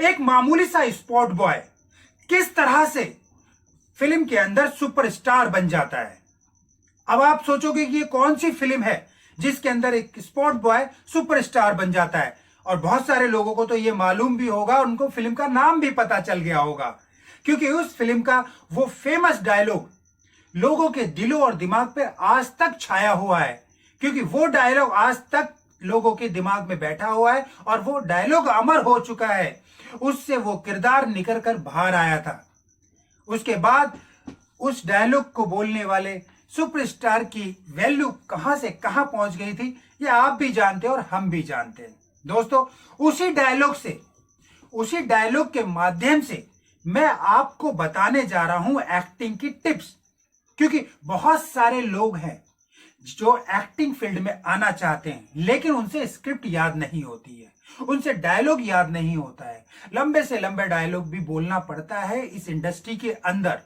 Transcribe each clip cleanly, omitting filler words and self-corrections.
एक मामूली सा स्पॉट बॉय किस तरह से फिल्म के अंदर सुपरस्टार बन जाता है। अब आप सोचोगे कि ये कौन सी फिल्म है जिसके अंदर एक स्पॉट बॉय सुपरस्टार बन जाता है, और बहुत सारे लोगों को तो ये मालूम भी होगा, उनको फिल्म का नाम भी पता चल गया होगा, क्योंकि उस फिल्म का वो फेमस डायलॉग लोगों के दिलों और दिमाग पे आज तक छाया हुआ है, क्योंकि वो डायलॉग आज तक लोगों के दिमाग में बैठा हुआ है और वो डायलॉग अमर हो चुका है। उससे वो किरदार निकल कर बाहर आया था। उसके बाद उस डायलॉग को बोलने वाले सुपरस्टार की वैल्यू कहां से कहां पहुंच गई थी, ये आप भी जानते हैं और हम भी जानते हैं। दोस्तों, उसी डायलॉग के माध्यम से मैं आपको बताने जा रहा हूं एक्टिंग की टिप्स, क्योंकि बहुत सारे लोग हैं जो एक्टिंग फील्ड में आना चाहते हैं, लेकिन उनसे स्क्रिप्ट याद नहीं होती है, उनसे डायलॉग याद नहीं होता है। लंबे से लंबे डायलॉग भी बोलना पड़ता है इस इंडस्ट्री के अंदर,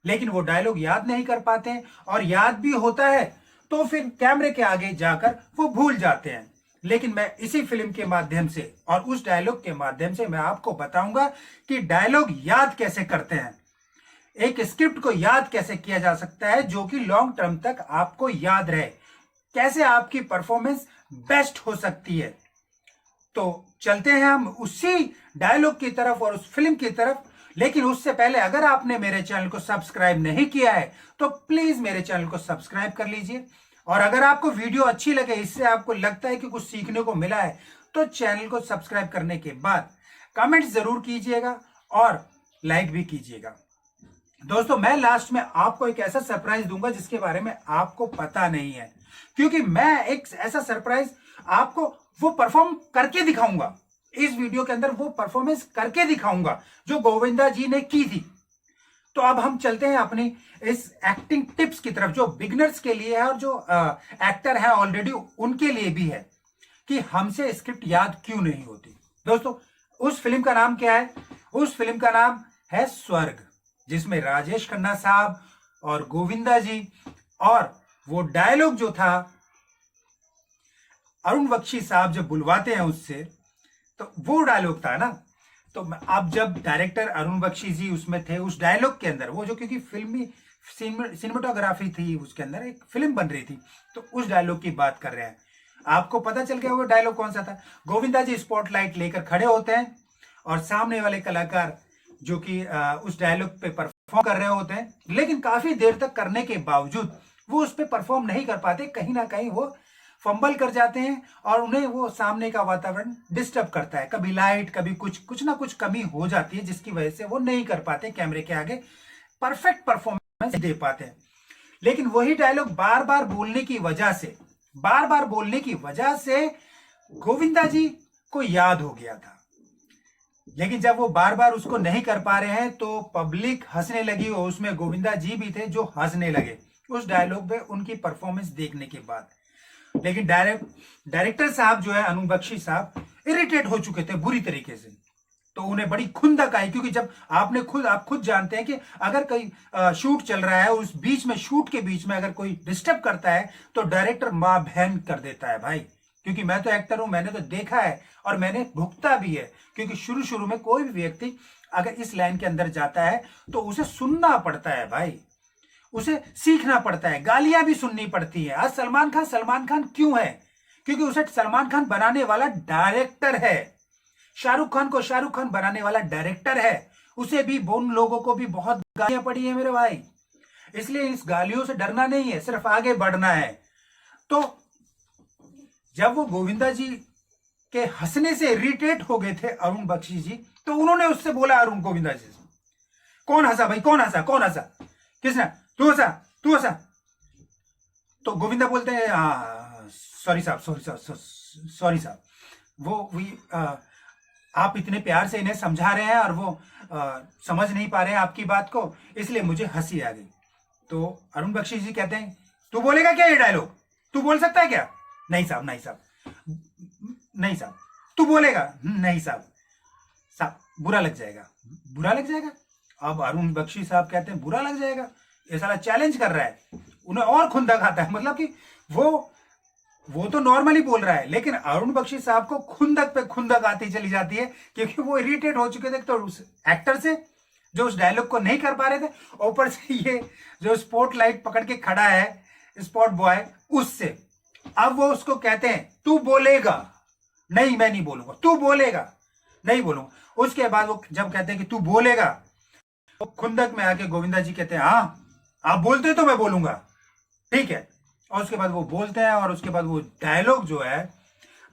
लेकिन वो डायलॉग याद नहीं कर पाते हैं, और याद भी होता है तो फिर कैमरे के आगे जाकर वो भूल जाते हैं। लेकिन मैं इसी फिल्म के माध्यम से और उस डायलॉग के माध्यम से मैं आपको बताऊंगा कि डायलॉग याद कैसे करते हैं, एक स्क्रिप्ट को याद कैसे किया जा सकता है जो कि लॉन्ग टर्म तक आपको याद रहे, कैसे आपकी परफॉर्मेंस बेस्ट हो सकती है। तो चलते हैं हम उसी डायलॉग की तरफ और उस फिल्म की तरफ। लेकिन उससे पहले अगर आपने मेरे चैनल को सब्सक्राइब नहीं किया है तो प्लीज मेरे चैनल को सब्सक्राइब कर लीजिए, और अगर आपको वीडियो अच्छी लगे, इससे आपको लगता है कि कुछ सीखने को मिला है, तो चैनल को सब्सक्राइब करने के बाद कमेंट जरूर कीजिएगा और लाइक भी कीजिएगा। दोस्तों, मैं लास्ट में आपको एक ऐसा सरप्राइज दूंगा जिसके बारे में आपको पता नहीं है, क्योंकि मैं एक ऐसा सरप्राइज आपको वो परफॉर्म करके दिखाऊंगा। इस वीडियो के अंदर वो परफॉर्मेंस करके दिखाऊंगा जो गोविंदा जी ने की थी। तो अब हम चलते हैं अपनी इस एक्टिंग टिप्स की तरफ, जो बिगिनर्स के लिए है और जो एक्टर है ऑलरेडी उनके लिए भी है, कि हमसे स्क्रिप्ट याद क्यों नहीं होती। दोस्तों, उस फिल्म का नाम क्या है? उस फिल्म का नाम है स्वर्ग, जिसमें राजेश खन्ना साहब और गोविंदा जी, और वो डायलॉग जो था अरुण बख्शी साहब जब बुलवाते हैं उससे, तो वो डायलॉग था ना। तो अब जब डायरेक्टर अरुण बख्शी जी उसमें थे, उस डायलॉग के अंदर वो जो, क्योंकि फिल्मी सिनेमेटोग्राफी थी, उसके अंदर एक फिल्म बन रही थी, तो उस डायलॉग की बात कर रहे हैं। आपको पता चल गया वो डायलॉग कौन सा था? गोविंदा जी स्पॉटलाइट लेकर खड़े होते हैं और सामने वाले कलाकार जो कि उस डायलॉग पे परफॉर्म कर रहे होते हैं, लेकिन काफी देर तक करने के बावजूद वो उस पर परफॉर्म नहीं कर पाते, कहीं ना कहीं वो फंबल कर जाते हैं और उन्हें वो सामने का वातावरण डिस्टर्ब करता है। कभी लाइट, कभी कुछ ना कुछ कमी हो जाती है, जिसकी वजह से वो नहीं कर पाते कैमरे के आगे परफेक्ट परफॉर्मेंस दे पाते हैं। लेकिन वही डायलॉग बार बार बोलने की वजह से गोविंदा जी को याद हो गया था। लेकिन जब वो बार बार उसको नहीं कर पा रहे हैं तो पब्लिक हंसने लगी, और उसमें गोविंदा जी भी थे जो हंसने लगे उस डायलॉग पे उनकी परफॉर्मेंस देखने के बाद। लेकिन डायरेक्टर साहब जो है अरुण बख्शी साहब इरिटेट हो चुके थे बुरी तरीके से, तो उन्हें बड़ी खुंदक आई, क्योंकि जब आप खुद जानते हैं कि अगर कोई शूट चल रहा है, उस बीच में शूट के बीच में अगर कोई डिस्टर्ब करता है तो डायरेक्टर मां बहन कर देता है भाई। क्योंकि मैं तो एक्टर हूं, मैंने तो देखा है और मैंने भुगता भी है, क्योंकि शुरू में कोई भी व्यक्ति अगर इस लाइन के अंदर जाता है तो उसे सुनना पड़ता है भाई, उसे सीखना पड़ता है, गालियां भी सुननी पड़ती है। आज सलमान खान क्यों है? क्योंकि उसे सलमान खान बनाने वाला डायरेक्टर है, शाहरुख खान को शाहरुख खान बनाने वाला डायरेक्टर है, उसे भी उन लोगों को भी बहुत गालियां पड़ी है मेरे भाई। इसलिए इस गालियों से डरना नहीं है, सिर्फ आगे बढ़ना है। तो जब वो गोविंदा जी के हंसने से इरिटेट हो गए थे अरुण बख्शी जी, तो उन्होंने उससे बोला अरुण गोविंदा जी से, कौन हंसा भाई, कौन हंसा, किसने? तू हंसा। तो गोविंदा बोलते हैं सॉरी साहब, वो आप इतने प्यार से इन्हें समझा रहे हैं और वो समझ नहीं पा रहे हैं आपकी बात को, इसलिए मुझे हंसी आ गई। तो अरुण बख्शी जी कहते हैं, तू बोलेगा क्या ये डायलॉग? तू बोल सकता है क्या? नहीं साहब। तू बोलेगा? नहीं साहब, बुरा लग जाएगा। अब अरुण बख्शी साहब कहते हैं बुरा लग जाएगा, ये साला चैलेंज कर रहा है, उन्हें और खुंदक आता है। मतलब कि वो वो तो नॉर्मली बोल रहा है, लेकिन अरुण बख्शी साहब को खुंदक पे खुंदक आती चली जाती है, क्योंकि वो इरिटेट हो चुके थे तो उस एक्टर से जो उस डायलॉग को नहीं कर पा रहे थे, ऊपर से ये जो स्पॉटलाइट पकड़ के खड़ा है स्पॉट बॉय उससे। अब वो उसको कहते हैं तू बोलेगा, नहीं मैं नहीं बोलूंगा, तू बोलेगा, नहीं बोलूंगा। उसके बाद वो जब कहते हैं कि तू बोलेगा, वो खुंदक में आके गोविंदा जी कहते हैं हाँ आप बोलते तो मैं बोलूंगा, ठीक है। और उसके बाद वो बोलते हैं, और उसके बाद वो डायलॉग जो है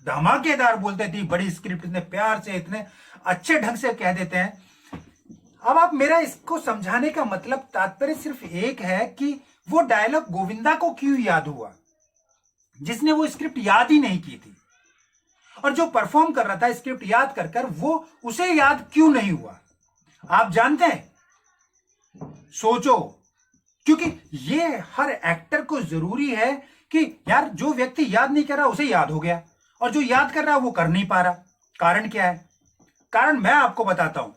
धमाकेदार बोलते थे, बड़ी स्क्रिप्ट इतने प्यार से इतने अच्छे ढंग से कह देते हैं। अब आप मेरा इसको समझाने का मतलब तात्पर्य सिर्फ एक है कि वो डायलॉग गोविंदा को क्यों याद हुआ, जिसने वो स्क्रिप्ट याद ही नहीं की थी, और जो परफॉर्म कर रहा था स्क्रिप्ट याद कर कर, वो उसे याद क्यों नहीं हुआ, आप जानते हैं? सोचो, क्योंकि ये हर एक्टर को जरूरी है कि यार जो व्यक्ति याद नहीं कर रहा उसे याद हो गया, और जो याद कर रहा है वो कर नहीं पा रहा। कारण क्या है? कारण मैं आपको बताता हूं,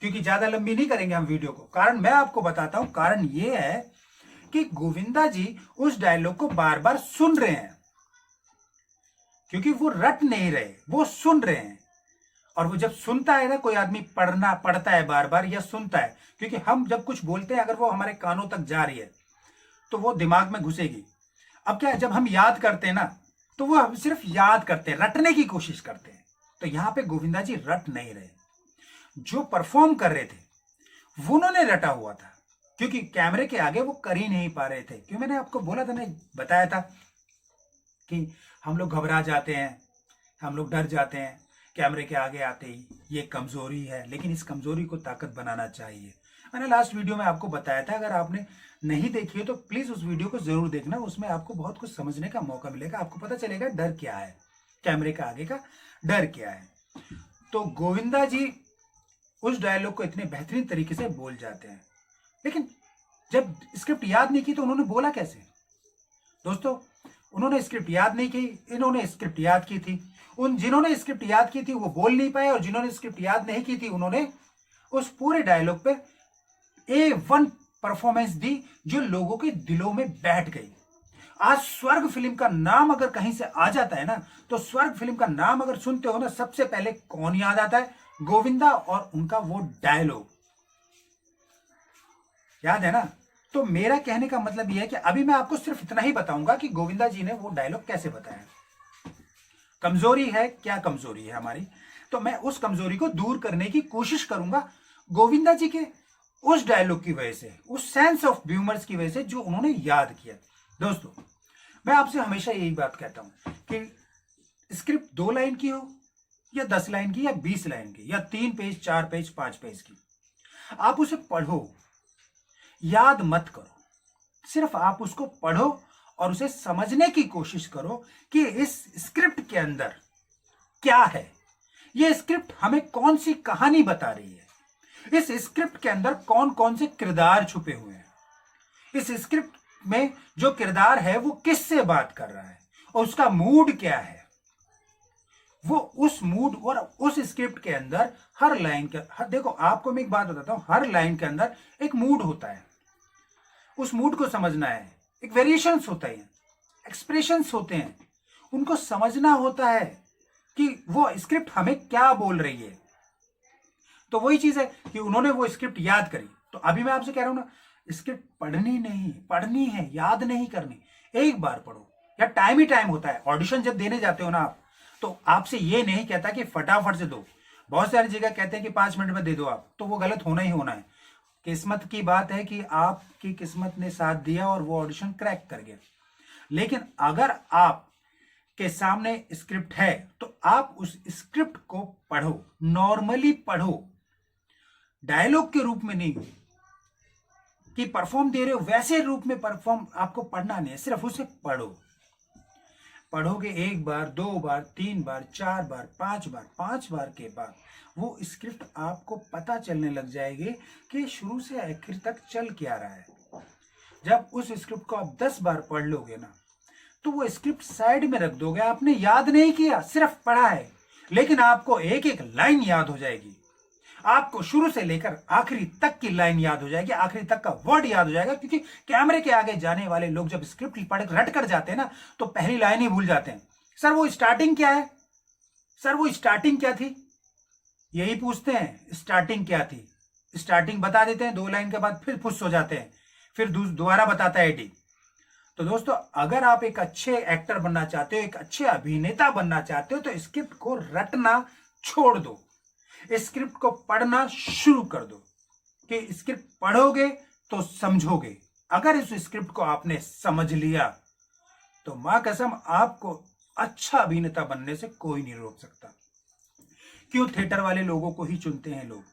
क्योंकि ज्यादा लंबी नहीं करेंगे हम वीडियो को। कारण मैं आपको बताता हूं, कारण ये है कि गोविंदा जी उस डायलॉग को बार बार सुन रहे हैं, क्योंकि वो रट नहीं रहे, वो सुन रहे हैं। और वो जब सुनता है ना, कोई आदमी पढ़ता है बार बार या सुनता है, क्योंकि हम जब कुछ बोलते हैं अगर वो हमारे कानों तक जा रही है तो वो दिमाग में घुसेगी। अब क्या है, जब हम याद करते हैं ना तो वो हम सिर्फ याद करते हैं, रटने की कोशिश करते हैं। तो यहां पे गोविंदा जी रट नहीं रहे, जो परफॉर्म कर रहे थे वो उन्होंने रटा हुआ था, क्योंकि कैमरे के आगे वो कर ही नहीं पा रहे थे। क्यों, मैंने आपको बोला था ना, बताया था कि हम लोग घबरा जाते हैं, हम लोग डर जाते हैं कैमरे के आगे आते ही, ये कमजोरी है, लेकिन इस कमजोरी को ताकत बनाना चाहिए। मैंने लास्ट वीडियो में आपको बताया था, अगर आपने नहीं देखी है तो प्लीज उस वीडियो को जरूर देखना, उसमें आपको बहुत कुछ समझने का मौका मिलेगा, आपको पता चलेगा डर क्या है, कैमरे के आगे का डर क्या है। तो गोविंदा जी उस डायलॉग को इतने बेहतरीन तरीके से बोल जाते हैं, लेकिन जब स्क्रिप्ट याद नहीं की तो उन्होंने बोला कैसे? दोस्तों, उन्होंने स्क्रिप्ट याद नहीं की, इन्होंने स्क्रिप्ट याद की थी। उन जिन्होंने स्क्रिप्ट याद की थी वो बोल नहीं पाए, और जिन्होंने स्क्रिप्ट याद नहीं की थी उन्होंने उस पूरे डायलॉग पे A1 परफॉर्मेंस दी, जो लोगों के दिलों में बैठ गई। आज स्वर्ग फिल्म का नाम अगर कहीं से आ जाता है ना, तो स्वर्ग फिल्म का नाम अगर सुनते हो ना, सबसे पहले कौन याद आता है? गोविंदा और उनका वो डायलॉग, याद है ना? तो मेरा कहने का मतलब यह है कि अभी मैं आपको सिर्फ इतना ही बताऊंगा कि गोविंदा जी ने वो डायलॉग कैसे बताया। कमजोरी है, क्या कमजोरी है हमारी, तो मैं उस कमजोरी को दूर करने की कोशिश करूंगा गोविंदा जी के उस डायलॉग की वजह से, उस सेंस ऑफ ह्यूमर की वजह से जो उन्होंने याद किया। दोस्तों, मैं आपसे हमेशा यही बात कहता हूं कि स्क्रिप्ट 2 लाइन की हो या 10 लाइन की या 20 लाइन की या 3 पेज 4 पेज 5 पेज की, आप उसे पढ़ो, याद मत करो, सिर्फ आप उसको पढ़ो और उसे समझने की कोशिश करो कि इस स्क्रिप्ट के अंदर क्या है, ये स्क्रिप्ट हमें कौन सी कहानी बता रही है, इस स्क्रिप्ट के अंदर कौन कौन से किरदार छुपे हुए हैं, इस स्क्रिप्ट में जो किरदार है वो किससे बात कर रहा है और उसका मूड क्या है। वो उस मूड और उस स्क्रिप्ट के अंदर हर लाइन के, देखो आपको मैं एक बात बताता हूं, हर लाइन के अंदर एक मूड होता है, उस मूड को समझना है। एक वेरिएशंस होता है, एक्सप्रेशंस होते हैं, उनको समझना होता है कि वो स्क्रिप्ट हमें क्या बोल रही है। तो वही चीज है कि उन्होंने वो स्क्रिप्ट याद करी। तो अभी मैं आपसे कह रहा हूं ना, स्क्रिप्ट पढ़नी नहीं, पढ़नी है, याद नहीं करनी, एक बार पढ़ो। या टाइम ही टाइम होता है, ऑडिशन जब देने जाते हो ना आप, तो आपसे ये नहीं कहता कि फटाफट से दो, बहुत सारी जगह कहते हैं कि 5 मिनट में दे दो आप, तो वो गलत होना ही होना है। किस्मत की बात है कि आपकी किस्मत ने साथ दिया और वो ऑडिशन क्रैक कर गया। लेकिन अगर आप के सामने स्क्रिप्ट है तो आप उस स्क्रिप्ट को पढ़ो, नॉर्मली पढ़ो, डायलॉग के रूप में नहीं कि परफॉर्म दे रहे हो वैसे रूप में परफॉर्म आपको पढ़ना नहीं है, सिर्फ उसे पढ़ो। पढ़ोगे 1 बार 2 बार 3 बार 4 बार 5 बार, 5 बार के बाद वो स्क्रिप्ट आपको पता चलने लग जाएगी कि शुरू से आखिर तक चल क्या रहा है। जब उस स्क्रिप्ट को आप 10 बार पढ़ लोगे ना, तो वो स्क्रिप्ट साइड में रख दोगे, आपने याद नहीं किया, सिर्फ पढ़ा है, लेकिन आपको एक एक लाइन याद हो जाएगी, आपको शुरू से लेकर आखिरी तक की लाइन याद हो जाएगी, आखिरी तक का वर्ड याद हो जाएगा। क्योंकि कैमरे के आगे जाने वाले लोग जब स्क्रिप्ट पढ़ रट कर जाते हैं ना, तो पहली लाइन ही भूल जाते हैं, सर वो स्टार्टिंग क्या है, सर वो स्टार्टिंग क्या थी, यही पूछते हैं स्टार्टिंग क्या थी। स्टार्टिंग बता देते हैं, 2 लाइन के बाद फिर फुस हो जाते हैं, फिर दोबारा बताता है एडी। तो दोस्तों अगर आप एक अच्छे एक्टर बनना चाहते हो, एक अच्छे अभिनेता बनना चाहते हो, तो स्क्रिप्ट को रटना छोड़ दो, स्क्रिप्ट को पढ़ना शुरू कर दो। कि स्क्रिप्ट पढ़ोगे तो समझोगे। अगर इस स्क्रिप्ट को आपने समझ लिया तो मां कसम आपको अच्छा अभिनेता बनने से कोई नहीं रोक सकता। क्यों थिएटर वाले लोगों को ही चुनते हैं लोग,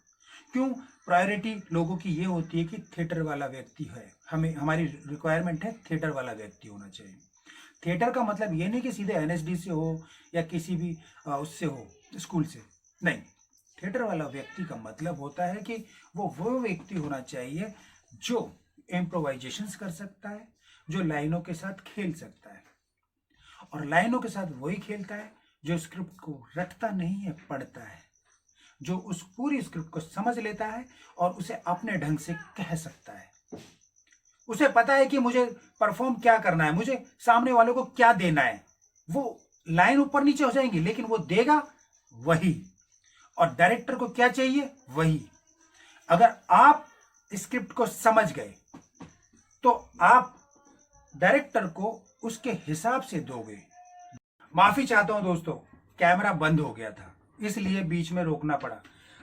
क्यों प्रायोरिटी लोगों की ये होती है कि थिएटर वाला व्यक्ति है, हमारी रिक्वायरमेंट है थिएटर वाला व्यक्ति होना चाहिए। थिएटर का मतलब ये नहीं कि सीधे एनएसडी से हो या किसी भी उससे हो, स्कूल से नहीं। थिएटर वाला व्यक्ति का मतलब होता है कि वो व्यक्ति होना चाहिए जो इम्प्रोवाइजेशंस कर सकता है, जो लाइनों के साथ खेल सकता है। और लाइनों के साथ वही खेलता है जो स्क्रिप्ट को रटता नहीं है, पढ़ता है, जो उस पूरी स्क्रिप्ट को समझ लेता है और उसे अपने ढंग से कह सकता है। उसे पता है कि मुझे परफॉर्म क्या करना है, मुझे सामने वालों को क्या देना है। वो लाइन ऊपर नीचे हो जाएंगी लेकिन वो देगा वही, और डायरेक्टर को क्या चाहिए वही। अगर आप स्क्रिप्ट को समझ गए तो आप डायरेक्टर को उसके हिसाब से दोगे। माफी चाहता हूं दोस्तों, कैमरा बंद हो गया था इसलिए बीच में रोकना पड़ा।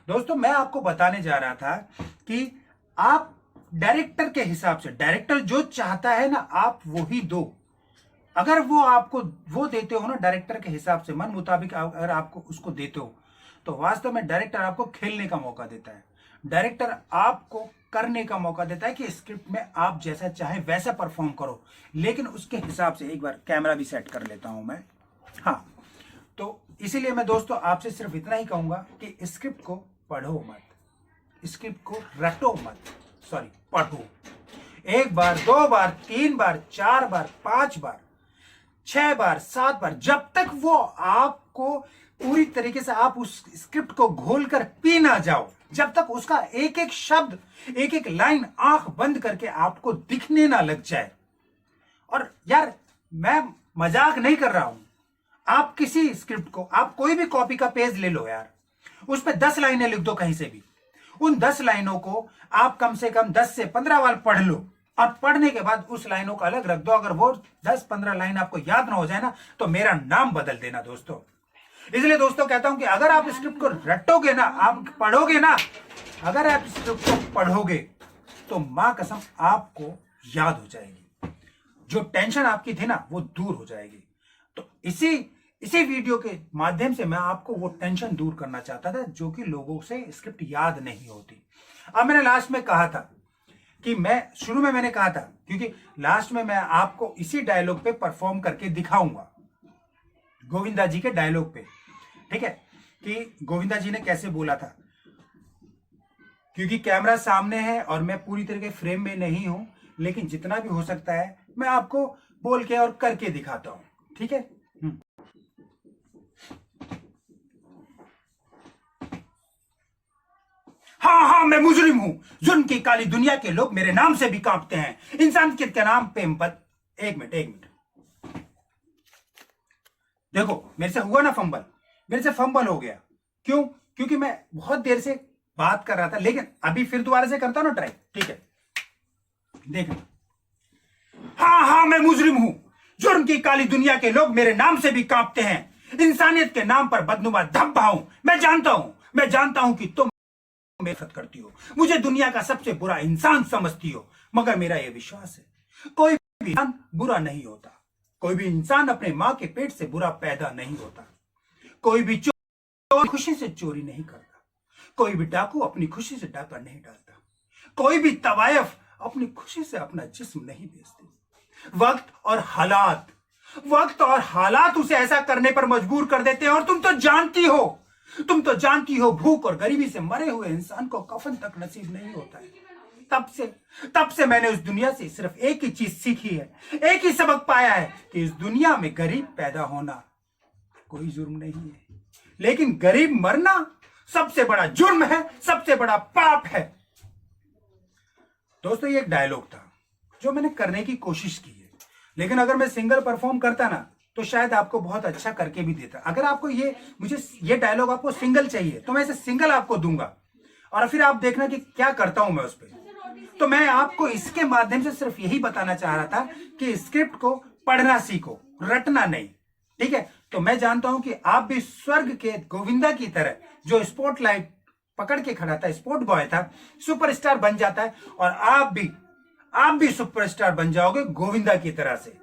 दोस्तों मैं आपको बताने जा रहा था कि आप डायरेक्टर के हिसाब से, डायरेक्टर जो चाहता है ना आप वही दो। अगर वो आपको वो देते हो ना डायरेक्टर के हिसाब से, मन मुताबिक अगर आपको उसको देते हो, तो वास्तव में डायरेक्टर आपको खेलने का मौका देता है, डायरेक्टर आपको करने का मौका देता है कि स्क्रिप्ट में आप जैसा चाहे वैसा परफॉर्म करो, लेकिन उसके हिसाब से। एक बार कैमरा भी सेट कर लेता हूं मैं। हाँ, तो इसीलिए मैं दोस्तों आपसे सिर्फ इतना ही कहूंगा कि स्क्रिप्ट को पढ़ो मत, स्क्रिप्ट को रटो मत, सॉरी पढ़ो। 1 बार 2 बार 3 बार 4 बार 5 बार 6 बार 7 बार, जब तक वो आपको पूरी तरीके से आप उस स्क्रिप्ट को घोल कर पी ना जाओ, जब तक उसका एक एक शब्द, एक एक लाइन आंख बंद करके आपको दिखने ना लग जाए। और यार मैं मजाक नहीं कर रहा हूं, आप किसी स्क्रिप्ट को, आप कोई भी कॉपी का पेज ले लो यार, उस पर 10 लाइनें लिख दो कहीं से भी। उन 10 लाइनों को आप कम से कम 10 से 15 बार पढ़ लो, और पढ़ने के बाद उस लाइनों को अलग रख दो। अगर वो 10-15 लाइन आपको याद ना हो जाए ना तो मेरा नाम बदल देना दोस्तों। इसलिए दोस्तों कहता हूं कि अगर आप स्क्रिप्ट को रटोगे ना, आप पढ़ोगे ना, अगर आप स्क्रिप्ट को पढ़ोगे तो मां कसम आपको याद हो जाएगी, जो टेंशन आपकी थी ना वो दूर हो जाएगी। तो इसी वीडियो के माध्यम से मैं आपको वो टेंशन दूर करना चाहता था जो कि लोगों से स्क्रिप्ट याद नहीं होती। अब मैंने लास्ट में कहा था कि शुरू में मैंने कहा था, क्योंकि लास्ट में मैं आपको इसी डायलॉग पे परफॉर्म करके दिखाऊंगा, गोविंदा जी के डायलॉग पे, ठीक है, कि गोविंदा जी ने कैसे बोला था। क्योंकि कैमरा सामने है और मैं पूरी तरह के फ्रेम में नहीं हूं, लेकिन जितना भी हो सकता है मैं आपको बोल के और करके दिखाता हूं, ठीक है। हाँ हाँ मैं मुजरिम हूं, जुर्म की काली दुनिया के लोग मेरे नाम से भी कांपते हैं, इंसान के नाम पे एक मिनट देखो, मेरे से हुआ ना फंबल, मेरे से फंबल हो गया। क्यों? क्योंकि मैं बहुत देर से बात कर रहा था, लेकिन अभी फिर दोबारा से करता हूं ना ट्राई, ठीक है, देखना। हाँ मैं मुजरिम हूं, जुर्म की काली दुनिया के लोग मेरे नाम से भी कांपते हैं, इंसानियत के नाम पर बदनुमा धब्बा हूं। मैं जानता हूं कि तुम नफरत करती हो, मुझे दुनिया का सबसे बुरा इंसान समझती हो, मगर मेरा यह विश्वास है कोई भी इंसान बुरा नहीं होता, कोई भी इंसान अपने मां के पेट से बुरा पैदा नहीं होता, कोई भी चोर खुशी से चोरी नहीं करता, कोई भी डाकू अपनी खुशी से डाका नहीं डालता, कोई भी तवायफ अपनी खुशी से अपना जिस्म नहीं बेचते। वक्त और हालात उसे ऐसा करने पर मजबूर कर देते हैं, और तुम तो जानती हो भूख और गरीबी से मरे हुए इंसान को कफन तक नसीब नहीं होता है। तब से मैंने उस दुनिया से सिर्फ एक ही चीज सीखी है, एक ही सबक पाया है कि इस दुनिया में गरीब पैदा होना कोई जुर्म नहीं है, लेकिन गरीब मरना सबसे बड़ा जुर्म है, सबसे बड़ा पाप है। दोस्तों ये एक डायलॉग था जो मैंने करने की कोशिश की है, लेकिन अगर मैं सिंगल परफॉर्म करता ना तो शायद आपको बहुत अच्छा करके भी देता। अगर आपको ये डायलॉग आपको सिंगल चाहिए तो मैं इसे सिंगल आपको दूंगा, और फिर आप देखना कि क्या करता हूं मैं उस पर। तो मैं आपको इसके माध्यम से सिर्फ यही बताना चाह रहा था कि स्क्रिप्ट को पढ़ना सीखो, रटना नहीं। ठीक है, तो मैं जानता हूं कि आप भी स्वर्ग के गोविंदा की तरह, जो स्पॉटलाइट पकड़ के खड़ा था, स्पोर्ट बॉय था, सुपरस्टार बन जाता है, और आप भी सुपरस्टार बन जाओगे गोविंदा की तरह से।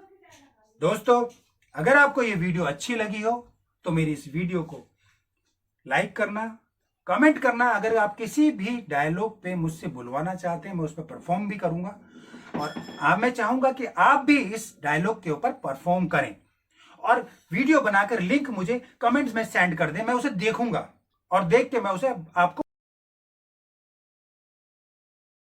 दोस्तों, अगर आपको ये वीडियो अच्छी लगी हो तो मेरी इस वीडियो को लाइक करना, कमेंट करना। अगर आप किसी भी डायलॉग पे मुझसे बुलवाना चाहते हैं, मैं उस पर परफॉर्म भी करूंगा, और मैं चाहूंगा कि आप भी इस डायलॉग के ऊपर परफॉर्म करें, और वीडियो बनाकर लिंक मुझे कमेंट्स में सेंड कर दें। मैं उसे देखूंगा, और देख के मैं उसे आपको